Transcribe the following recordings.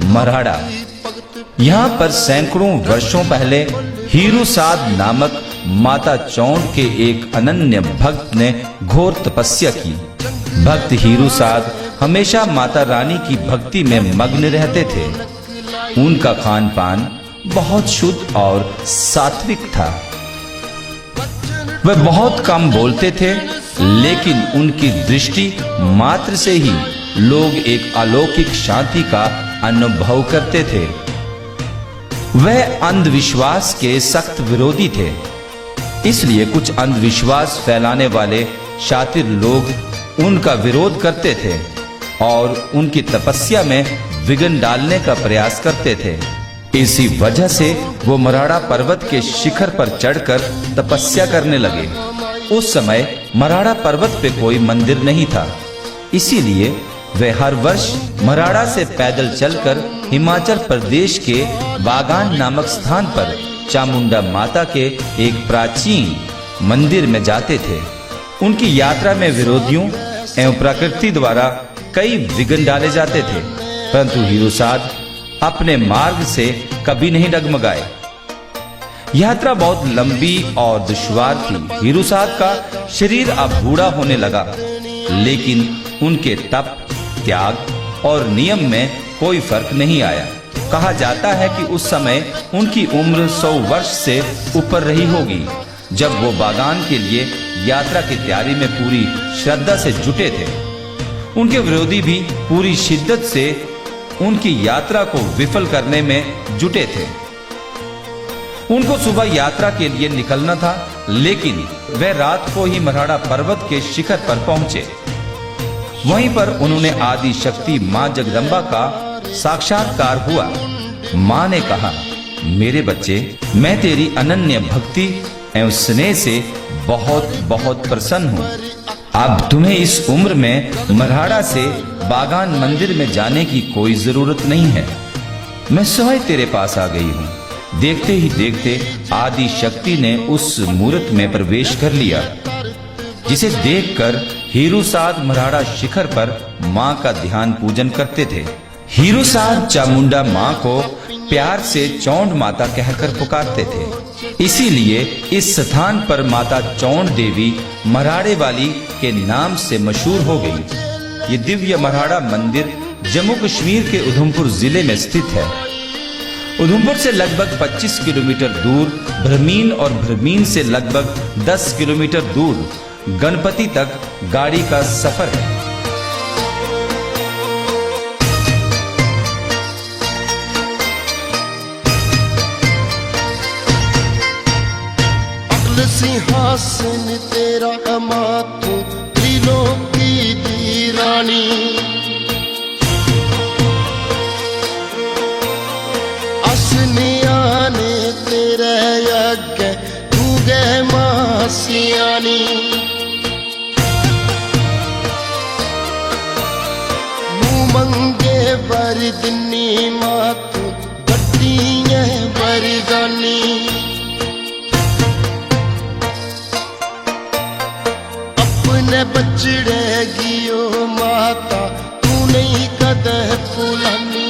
मराड़ा। यहाँ पर सैकड़ों वर्षों पहले हीरूसाद नामक माता चौंड के एक अनन्य भक्त ने घोर तपस्या की। भक्त हीरूसाद हमेशा माता रानी की भक्ति में मग्न रहते थे। उनका खान पान बहुत शुद्ध और सात्विक था। वे बहुत कम बोलते थे, लेकिन उनकी दृष्टि मात्र से ही लोग एक अलौकिक शांति का अनुभव करते थे। वह अंधविश्वास के सख्त विरोधी थे, इसलिए कुछ अंधविश्वास फैलाने वाले शातिर लोग उनका विरोध करते थे और उनकी तपस्या में विघ्न डालने का प्रयास करते थे। इसी वजह से वो मराड़ा पर्वत के शिखर पर चढ़कर तपस्या करने लगे। उस समय मराड़ा पर्वत पे कोई मंदिर नहीं था, इसीलिए वे हर वर्ष मराड़ा से पैदल चलकर हिमाचल प्रदेश के बागान नामक स्थान पर चामुंडा माता के एक प्राचीन मंदिर में जाते थे। उनकी यात्रा में विरोधियों एवं प्रकृति द्वारा कई विघ्न डाले जाते थे, परंतु हीरूसाद अपने मार्ग से कभी नहीं डगमगाए। यात्रा बहुत लंबी और दुश्वार थी। हीरूसाद का शरीर अब बूढ़ा होने लगा, लेकिन उनके तप, त्याग और नियम में कोई फर्क नहीं आया। कहा जाता है कि उस समय उनकी उम्र 100 वर्ष से ऊपर रही होगी, जब वो बागान के लिए यात्रा की तैयारी में पूरी श्रद्धा से जुटे थे। उनके विरोधी भी पूरी शिद्दत से उनकी यात्रा को विफल करने में जुटे थे। उनको सुबह यात्रा के लिए निकलना था, लेकिन वे रात को ही मराड़ा पर्वत के शिखर पर पहुंचे। वहीं पर उन्होंने आदि शक्ति मां जगदम्बा का साक्षात्कार हुआ। मां ने कहा, मेरे बच्चे, मैं तेरी अनन्य भक्ति एवं स्नेह से बहुत बहुत प्रसन्न हूँ। अब तुम्हें इस उम्र में मराड़ा से बागान मंदिर में जाने की कोई जरूरत नहीं है। मैं स्वयं तेरे पास आ गई हूँ। देखते ही देखते आदि शक्ति ने उस मूर्त में प्रवेश कर लिया, जिसे देखकर हीरूसाद मराड़ा शिखर पर मां का ध्यान पूजन करते थे। हीरूसाद चामुंडा मां को प्यार से चौंड माता कहकर पुकारते थे। इसीलिए इस स्थान पर माता चौंड देवी मराड़े वाली के नाम से मशहूर हो गई। ये दिव्य मराड़ा मंदिर जम्मू कश्मीर के उधमपुर जिले में स्थित है। उधमपुर से लगभग 25 किलोमीटर दूर भ्रमीन और भ्रमीन से लगभग 10 किलोमीटर दूर गणपति तक गाड़ी का सफर है। सिंहासन तेरा मातू त्रिलोकी दी रानी, असनिया ने तेरे अगे तू गए मां सियानी। मुंह मंगे बरदनी मातू बड़ी बरदानी। अपने बचड़ेगी ओ माता तू नहीं कदे भुलानी।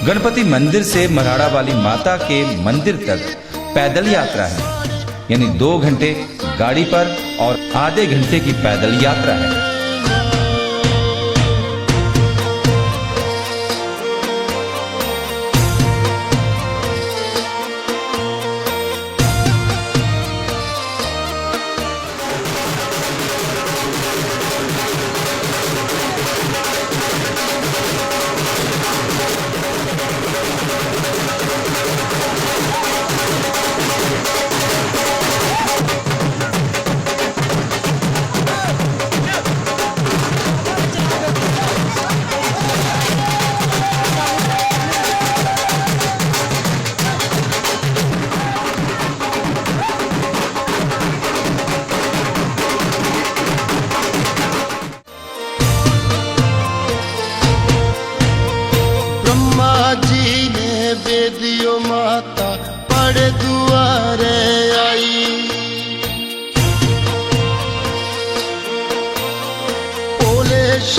गणपति मंदिर से मराड़ा वाली माता के मंदिर तक पैदल यात्रा है, यानी 2 घंटे गाड़ी पर और आधे घंटे की पैदल यात्रा है।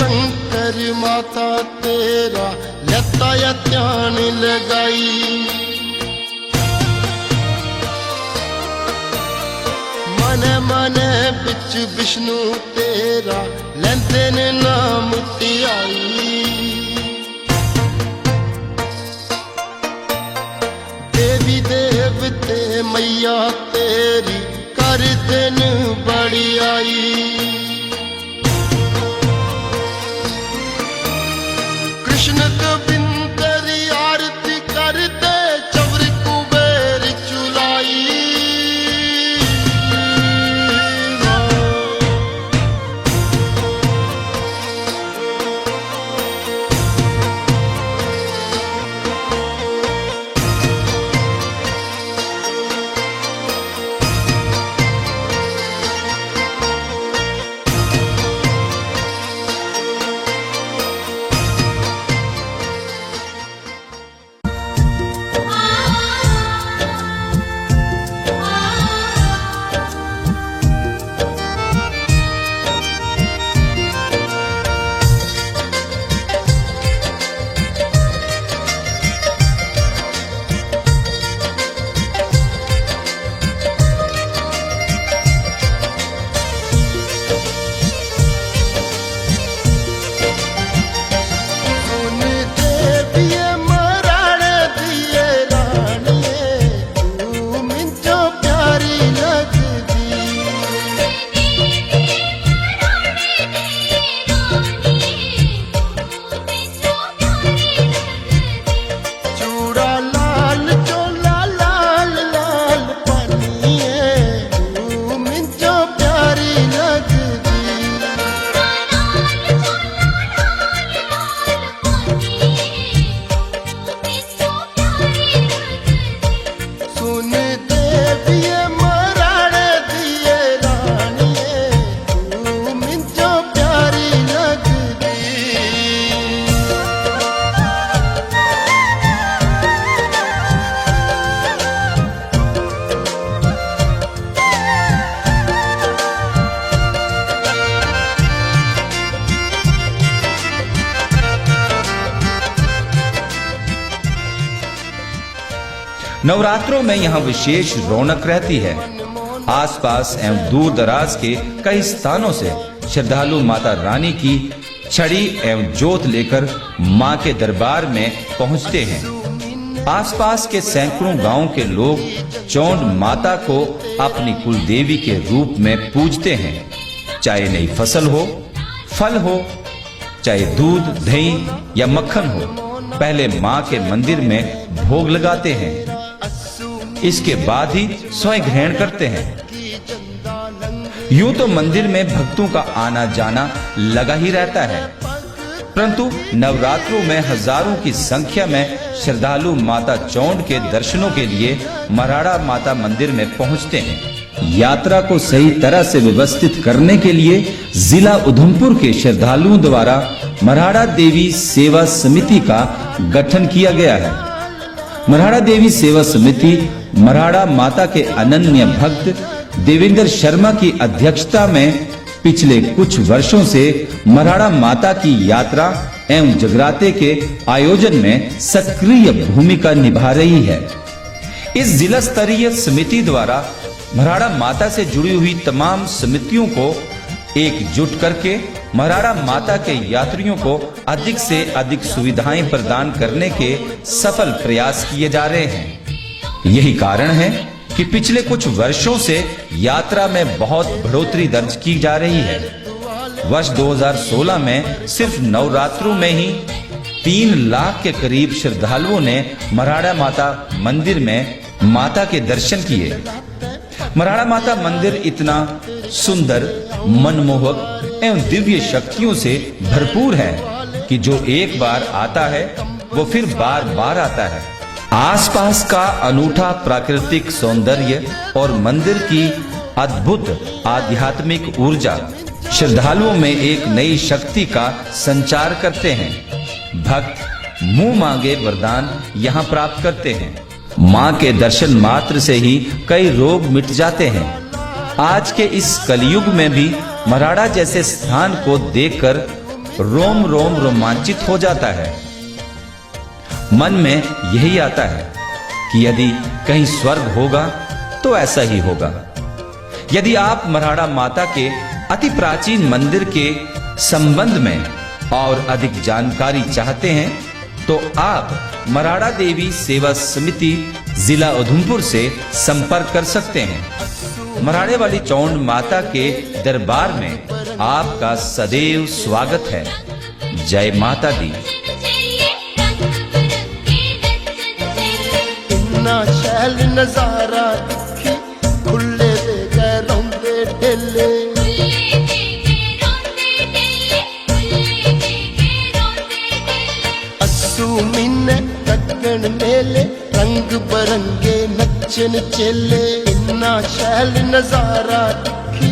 शंकर माता तेरा लता या ध्यान लगाई। मन मन बिच विष्णु तेरा लेंदे ने नाम धियाई। देवी देवते मैया तेरी कर दिन बड़ी आई। कृष्ण गोविंद आरती करते चवर कुबेर चुलाई। नवरात्रों में यहाँ विशेष रौनक रहती है। आसपास एवं दूर दराज के कई स्थानों से श्रद्धालु माता रानी की छड़ी एवं जोत लेकर मां के दरबार में पहुंचते हैं। आसपास के सैकड़ों गांवों के लोग चौंड माता को अपनी कुल देवी के रूप में पूजते हैं। चाहे नई फसल हो, फल हो, चाहे दूध, दही या मक्खन हो, पहले मां के मंदिर में भोग लगाते हैं। इसके बाद ही स्वयं ग्रहण करते हैं। यूं तो मंदिर में भक्तों का आना जाना लगा ही रहता है, परंतु नवरात्रों में हजारों की संख्या में श्रद्धालु माता चौंड के दर्शनों के लिए मराड़ा माता मंदिर में पहुंचते हैं। यात्रा को सही तरह से व्यवस्थित करने के लिए जिला उधमपुर के श्रद्धालुओं द्वारा मराड़ा देवी सेवा समिति का गठन किया गया है। मराड़ा देवी सेवा समिति मराड़ा माता के अनन्य भक्त देवेंद्र शर्मा की अध्यक्षता में पिछले कुछ वर्षों से मराड़ा माता की यात्रा एवं जगराते के आयोजन में सक्रिय भूमिका निभा रही है। इस जिला स्तरीय समिति द्वारा मराड़ा माता से जुड़ी हुई तमाम समितियों को एकजुट करके मराड़ा माता के यात्रियों को अधिक से अधिक सुविधाएं प्रदान करने के सफल प्रयास किए जा रहे हैं। यही कारण है कि पिछले कुछ वर्षों से यात्रा में बहुत बढ़ोतरी दर्ज की जा रही है। वर्ष 2016 में सिर्फ नवरात्रों में ही 3 लाख के करीब श्रद्धालुओं ने मराड़ा माता मंदिर में माता के दर्शन किए। मराड़ा माता मंदिर इतना सुंदर, मनमोहक एवं दिव्य शक्तियों से भरपूर है कि जो एक बार आता है वो फिर बार बार आता है। आसपास का अनूठा प्राकृतिक सौंदर्य और मंदिर की अद्भुत आध्यात्मिक ऊर्जा श्रद्धालुओं में एक नई शक्ति का संचार करते हैं। भक्त मुंह मांगे वरदान यहाँ प्राप्त करते हैं। माँ के दर्शन मात्र से ही कई रोग मिट जाते हैं। आज के इस कलयुग में भी मराड़ा जैसे स्थान को देखकर रोम रोम रोमांचित हो जाता है। मन में यही आता है कि यदि कहीं स्वर्ग होगा तो ऐसा ही होगा। यदि आप मराड़ा माता के अति प्राचीन मंदिर के संबंध में और अधिक जानकारी चाहते हैं तो आप मराड़ा देवी सेवा समिति जिला उधमपुर से संपर्क कर सकते हैं। मराड़े वाली चौंड माता के दरबार में आपका सदैव स्वागत है। जय माता दी। इन्ना शैल नजारा दिखी खुले दे गए रौंदे ढेले। अस्सू मीने कटकन मेले रंग बरंगे नचन चेले। इन्ना शैल नजारा दिखी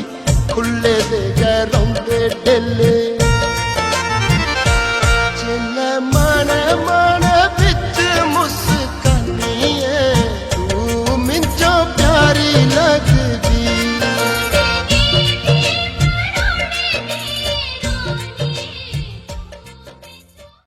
खुले दे गए रौंदे ढेले।